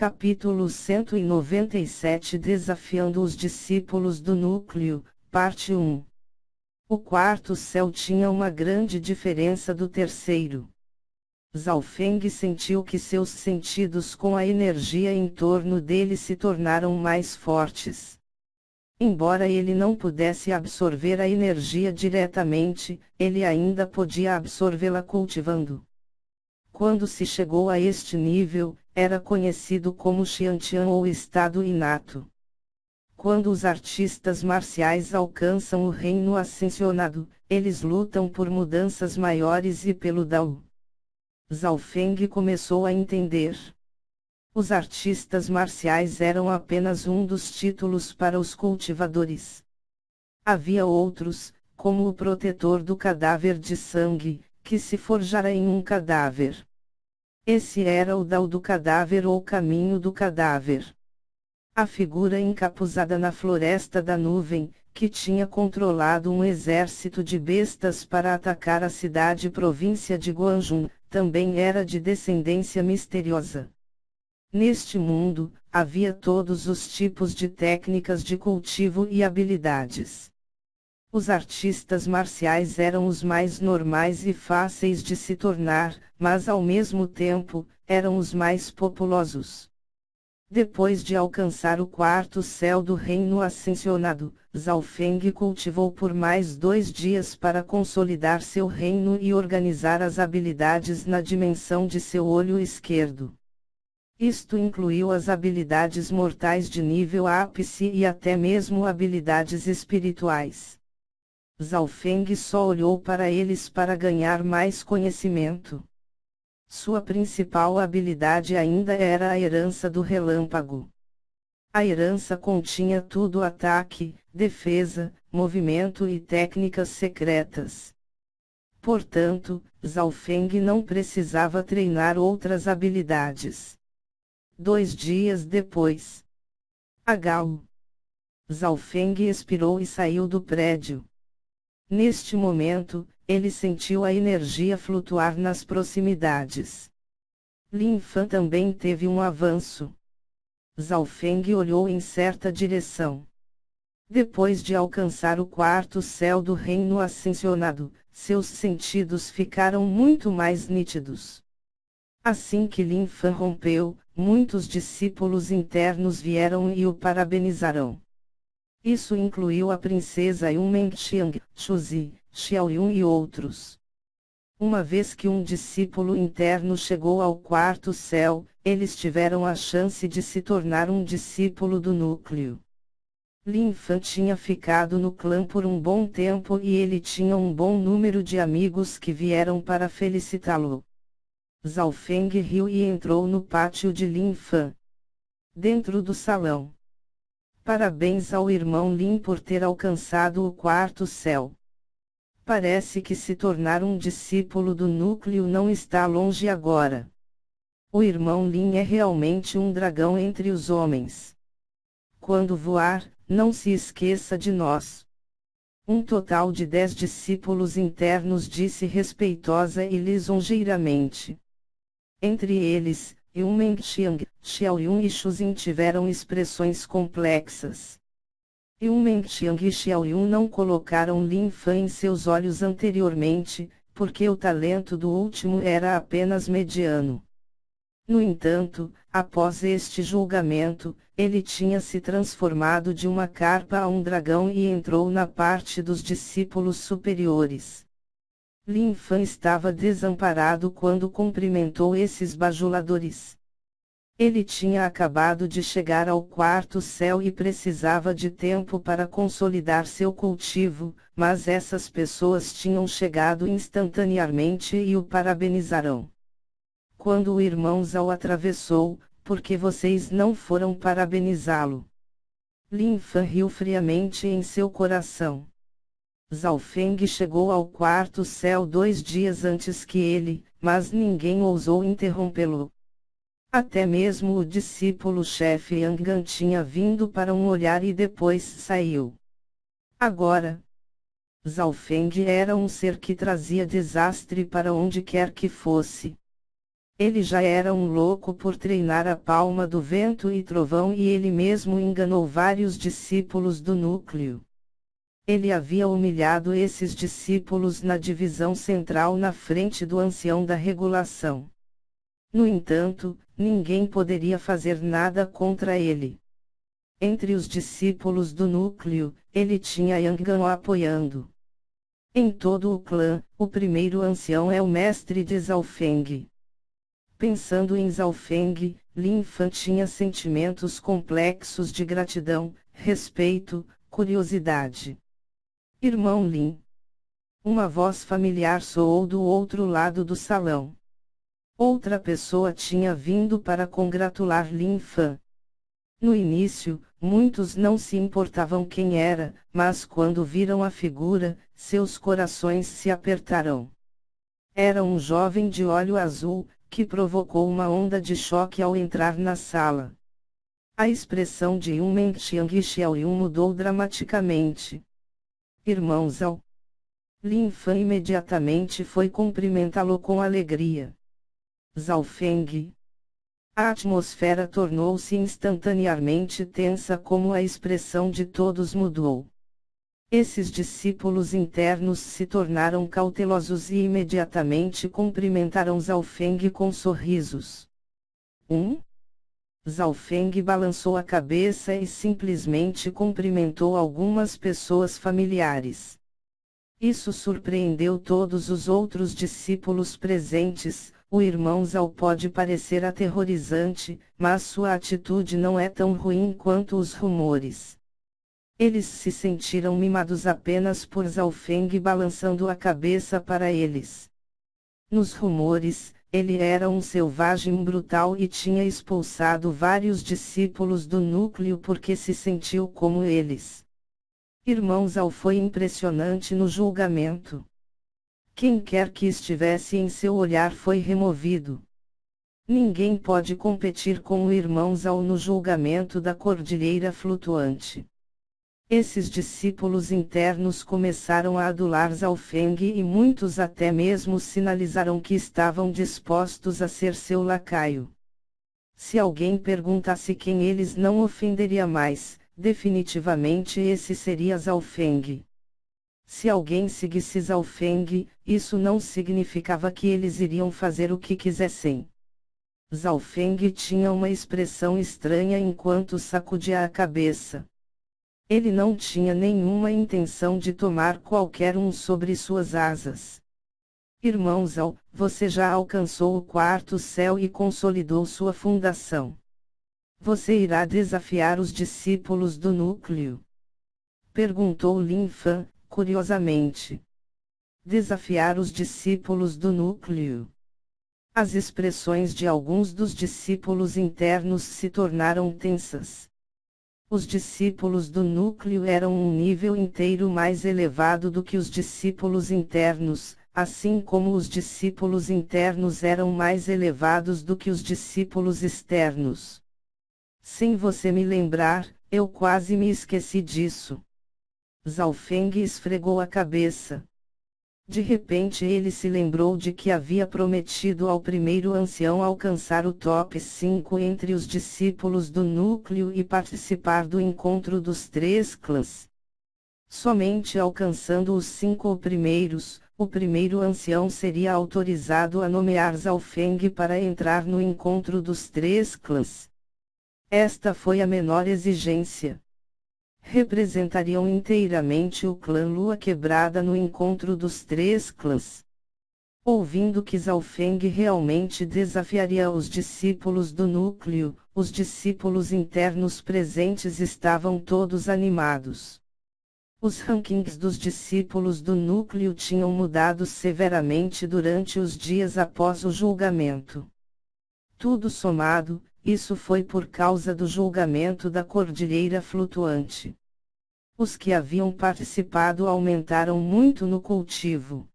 Capítulo 197 Desafiando os discípulos do núcleo, parte 1. O quarto céu tinha uma grande diferença do terceiro. Zhao Feng sentiu que seus sentidos com a energia em torno dele se tornaram mais fortes. Embora ele não pudesse absorver a energia diretamente, ele ainda podia absorvê-la cultivando. Quando se chegou a este nível, era conhecido como Xiantian ou estado inato. Quando os artistas marciais alcançam o reino ascensionado, eles lutam por mudanças maiores e pelo Dao. Zhao Feng começou a entender. Os artistas marciais eram apenas um dos títulos para os cultivadores. Havia outros, como o protetor do cadáver de sangue, que se forjara em um cadáver. Esse era o Dao do cadáver ou caminho do cadáver. A figura encapuzada na floresta da nuvem, que tinha controlado um exército de bestas para atacar a cidade-província de Guanjun, também era de descendência misteriosa. Neste mundo, havia todos os tipos de técnicas de cultivo e habilidades. Os artistas marciais eram os mais normais e fáceis de se tornar, mas ao mesmo tempo, eram os mais populosos. Depois de alcançar o quarto céu do reino ascensionado, Zhao Feng cultivou por mais 2 dias para consolidar seu reino e organizar as habilidades na dimensão de seu olho esquerdo. Isto incluiu as habilidades mortais de nível ápice e até mesmo habilidades espirituais. Zhao Feng só olhou para eles para ganhar mais conhecimento. Sua principal habilidade ainda era a herança do relâmpago. A herança continha tudo: ataque, defesa, movimento e técnicas secretas. Portanto, Zhao Feng não precisava treinar outras habilidades. 2 dias depois. Agao. Zhao Feng expirou e saiu do prédio. Neste momento, ele sentiu a energia flutuar nas proximidades. Lin Fan também teve um avanço. Zhao Feng olhou em certa direção. Depois de alcançar o quarto céu do reino ascensionado, seus sentidos ficaram muito mais nítidos. Assim que Lin Fan rompeu, muitos discípulos internos vieram e o parabenizaram. Isso incluiu a princesa Yunmengxiang, Shuzi, Xiaoyun e outros. Uma vez que um discípulo interno chegou ao quarto céu, eles tiveram a chance de se tornar um discípulo do núcleo. Lin Fan tinha ficado no clã por um bom tempo e ele tinha um bom número de amigos que vieram para felicitá-lo. Zhao Feng riu e entrou no pátio de Lin Fan. Dentro do salão. Parabéns ao irmão Lin por ter alcançado o quarto céu. Parece que se tornar um discípulo do núcleo não está longe agora. O irmão Lin é realmente um dragão entre os homens. Quando voar, não se esqueça de nós. Um total de 10 discípulos internos disse respeitosa e lisonjeiramente. Entre eles, Yunmengxiang, Xiaoyun e Shuzin tiveram expressões complexas. Yunmengxiang e Xiaoyun não colocaram Lin Fan em seus olhos anteriormente, porque o talento do último era apenas mediano. No entanto, após este julgamento, ele tinha se transformado de uma carpa a um dragão e entrou na parte dos discípulos superiores. Lin Fan estava desamparado quando cumprimentou esses bajuladores. Ele tinha acabado de chegar ao quarto céu e precisava de tempo para consolidar seu cultivo, mas essas pessoas tinham chegado instantaneamente e o parabenizaram. Quando o irmão Zhao atravessou, por que vocês não foram parabenizá-lo? Lin Fan riu friamente em seu coração. Zhao Feng chegou ao quarto céu 2 dias antes que ele, mas ninguém ousou interrompê-lo. Até mesmo o discípulo-chefe Yang tinha vindo para um olhar e depois saiu. Agora, Zhao Feng era um ser que trazia desastre para onde quer que fosse. Ele já era um louco por treinar a palma do vento e trovão e ele mesmo enganou vários discípulos do núcleo. Ele havia humilhado esses discípulos na divisão central na frente do ancião da regulação. No entanto, ninguém poderia fazer nada contra ele. Entre os discípulos do núcleo, ele tinha Yang o apoiando. Em todo o clã, o primeiro ancião é o mestre de Zhaofeng. Pensando em Zhaofeng, Lin Fan tinha sentimentos complexos de gratidão, respeito, curiosidade. Irmão Lin. Uma voz familiar soou do outro lado do salão. Outra pessoa tinha vindo para congratular Lin Fan. No início, muitos não se importavam quem era, mas quando viram a figura, seus corações se apertaram. Era um jovem de olho azul, que provocou uma onda de choque ao entrar na sala. A expressão de Yunmen Xiang Xiaoyun mudou dramaticamente. Irmão Zhao. Lin Fan imediatamente foi cumprimentá-lo com alegria. Zhaofeng. A atmosfera tornou-se instantaneamente tensa como a expressão de todos mudou. Esses discípulos internos se tornaram cautelosos e imediatamente cumprimentaram Zhaofeng com sorrisos. Zhaofeng balançou a cabeça e simplesmente cumprimentou algumas pessoas familiares. Isso surpreendeu todos os outros discípulos presentes. O irmão Zhao pode parecer aterrorizante, mas sua atitude não é tão ruim quanto os rumores. Eles se sentiram mimados apenas por Zhaofeng balançando a cabeça para eles. Nos rumores, ele era um selvagem brutal e tinha expulsado vários discípulos do núcleo porque se sentiu como eles. Irmão Zhao foi impressionante no julgamento. Quem quer que estivesse em seu olhar foi removido. Ninguém pode competir com o irmão Zhao no julgamento da Cordilheira Flutuante. Esses discípulos internos começaram a adular Zhaofeng e muitos até mesmo sinalizaram que estavam dispostos a ser seu lacaio. Se alguém perguntasse quem eles não ofenderia mais, definitivamente esse seria Zhaofeng. Se alguém seguisse Zhaofeng, isso não significava que eles iriam fazer o que quisessem. Zhaofeng tinha uma expressão estranha enquanto sacudia a cabeça. Ele não tinha nenhuma intenção de tomar qualquer um sobre suas asas. Irmão Zhao, você já alcançou o quarto céu e consolidou sua fundação. Você irá desafiar os discípulos do núcleo? Perguntou Lin Fan, curiosamente. Desafiar os discípulos do núcleo. As expressões de alguns dos discípulos internos se tornaram tensas. Os discípulos do núcleo eram um nível inteiro mais elevado do que os discípulos internos, assim como os discípulos internos eram mais elevados do que os discípulos externos. Sem você me lembrar, eu quase me esqueci disso. Zhaofeng esfregou a cabeça. De repente ele se lembrou de que havia prometido ao primeiro ancião alcançar o top 5 entre os discípulos do núcleo e participar do encontro dos 3 clãs. Somente alcançando os 5 primeiros, o primeiro ancião seria autorizado a nomear Zhaofeng para entrar no encontro dos 3 clãs. Esta foi a menor exigência. Representariam inteiramente o clã Lua Quebrada no encontro dos 3 clãs. Ouvindo que Zhaofeng realmente desafiaria os discípulos do núcleo, os discípulos internos presentes estavam todos animados. Os rankings dos discípulos do núcleo tinham mudado severamente durante os dias após o julgamento. Tudo somado, isso foi por causa do julgamento da Cordilheira Flutuante. Os que haviam participado aumentaram muito no cultivo.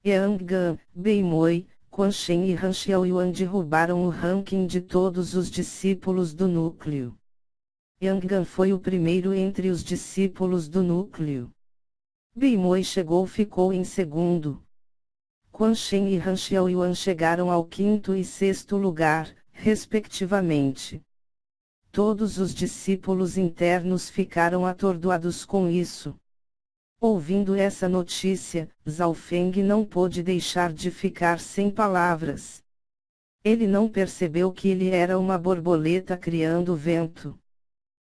Yang Gan, Beimoi, Quan Shen e Han Xiaoyuan derrubaram o ranking de todos os discípulos do núcleo. Yang Gan foi o primeiro entre os discípulos do núcleo. Beimoi ficou em segundo. Quan Shen e Han Xiaoyuan chegaram ao quinto e sexto lugar, respectivamente. Todos os discípulos internos ficaram atordoados com isso. Ouvindo essa notícia, Zhao Feng não pôde deixar de ficar sem palavras. Ele não percebeu que ele era uma borboleta criando vento.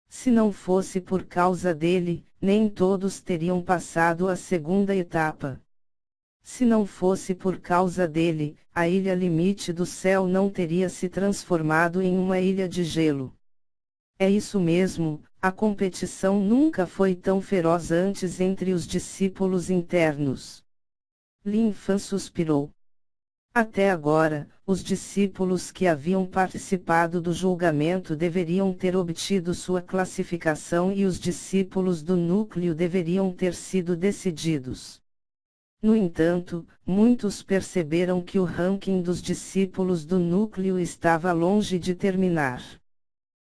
Se não fosse por causa dele, nem todos teriam passado a segunda etapa. Se não fosse por causa dele, a ilha limite do céu não teria se transformado em uma ilha de gelo. É isso mesmo, a competição nunca foi tão feroz antes entre os discípulos internos. Lin Fan suspirou. Até agora, os discípulos que haviam participado do julgamento deveriam ter obtido sua classificação e os discípulos do núcleo deveriam ter sido decididos. No entanto, muitos perceberam que o ranking dos discípulos do núcleo estava longe de terminar.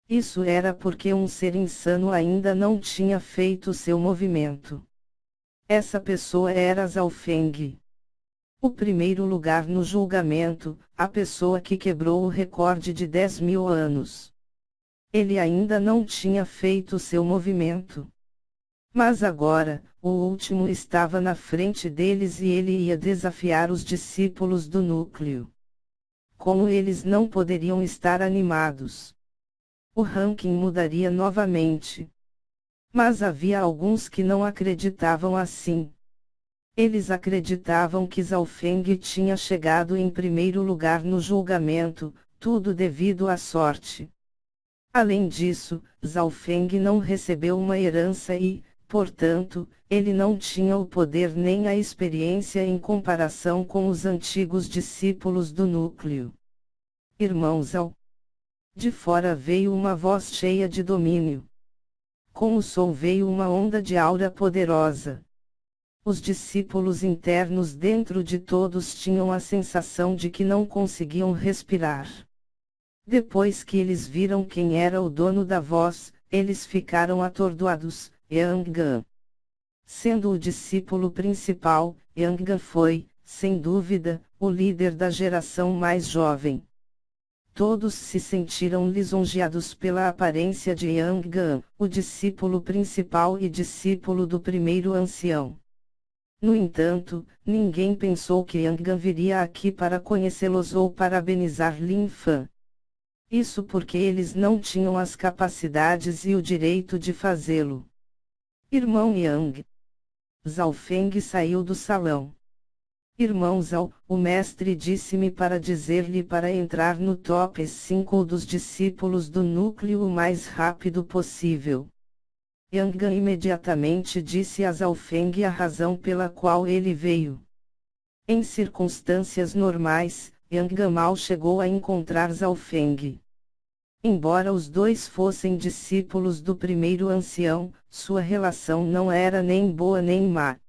Isso era porque um ser insano ainda não tinha feito seu movimento. Essa pessoa era Zhao Feng. O primeiro lugar no julgamento, a pessoa que quebrou o recorde de 10.000 anos. Ele ainda não tinha feito seu movimento. Mas agora, o último estava na frente deles e ele ia desafiar os discípulos do núcleo. Como eles não poderiam estar animados? O ranking mudaria novamente. Mas havia alguns que não acreditavam assim. Eles acreditavam que Zhao Feng tinha chegado em primeiro lugar no julgamento, tudo devido à sorte. Além disso, Zhao Feng não recebeu uma herança e, portanto, ele não tinha o poder nem a experiência em comparação com os antigos discípulos do núcleo. Irmão Zhao. De fora veio uma voz cheia de domínio. Com o som veio uma onda de aura poderosa. Os discípulos internos dentro de todos tinham a sensação de que não conseguiam respirar. Depois que eles viram quem era o dono da voz, eles ficaram atordoados. Yang Gan. Sendo o discípulo principal, Yang Gan foi, sem dúvida, o líder da geração mais jovem. Todos se sentiram lisonjeados pela aparência de Yang Gan, o discípulo principal e discípulo do primeiro ancião. No entanto, ninguém pensou que Yang Gan viria aqui para conhecê-los ou parabenizar Lin Fan. Isso porque eles não tinham as capacidades e o direito de fazê-lo. Irmão Yang. Zhao Feng saiu do salão. Irmão Zhao, o mestre disse-me para dizer-lhe para entrar no top 5 dos discípulos do núcleo o mais rápido possível. Yang Gan imediatamente disse a Zhao Feng a razão pela qual ele veio. Em circunstâncias normais, Yang Gan mal chegou a encontrar Zhao Feng. Embora os dois fossem discípulos do primeiro ancião, sua relação não era nem boa nem má.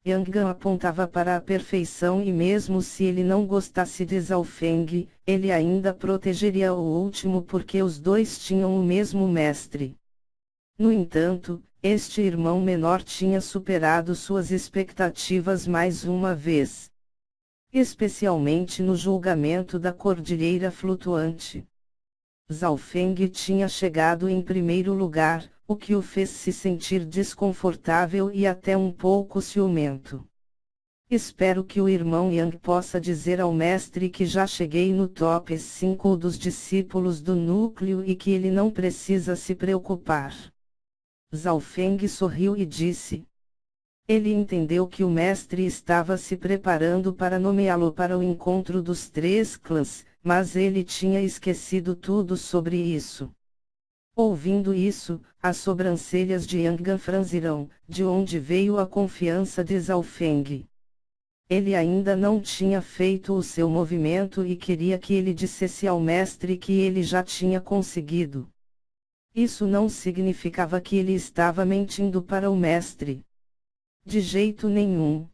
Yang Gan apontava para a perfeição e mesmo se ele não gostasse de Zhao Feng, ele ainda protegeria o último porque os dois tinham o mesmo mestre. No entanto, este irmão menor tinha superado suas expectativas mais uma vez. Especialmente no julgamento da Cordilheira Flutuante. Zhao Feng tinha chegado em primeiro lugar, o que o fez se sentir desconfortável e até um pouco ciumento. Espero que o irmão Yang possa dizer ao mestre que já cheguei no top 5 dos discípulos do núcleo e que ele não precisa se preocupar. Zhao Feng sorriu e disse. Ele entendeu que o mestre estava se preparando para nomeá-lo para o encontro dos três clãs, mas ele tinha esquecido tudo sobre isso. Ouvindo isso, as sobrancelhas de Yang Gan franziram, de onde veio a confiança de Zhao Feng. Ele ainda não tinha feito o seu movimento e queria que ele dissesse ao mestre que ele já tinha conseguido. Isso não significava que ele estava mentindo para o mestre. De jeito nenhum.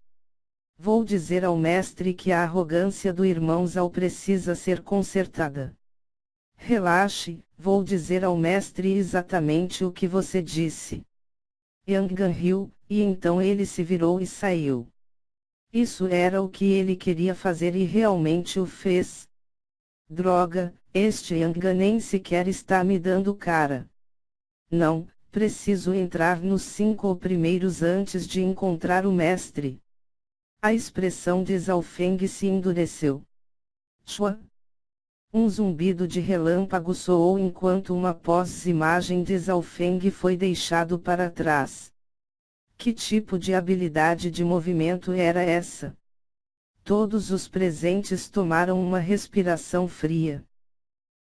Vou dizer ao mestre que a arrogância do irmão Zhao precisa ser consertada. Relaxe, vou dizer ao mestre exatamente o que você disse. Yang Gan riu, e então ele se virou e saiu. Isso era o que ele queria fazer e realmente o fez. Droga, este Yanga nem sequer está me dando cara. Não, preciso entrar nos 5 primeiros antes de encontrar o mestre. A expressão de Zhao Feng se endureceu. Chua! Um zumbido de relâmpago soou enquanto uma pós-imagem de Zhao Feng foi deixado para trás. Que tipo de habilidade de movimento era essa? Todos os presentes tomaram uma respiração fria.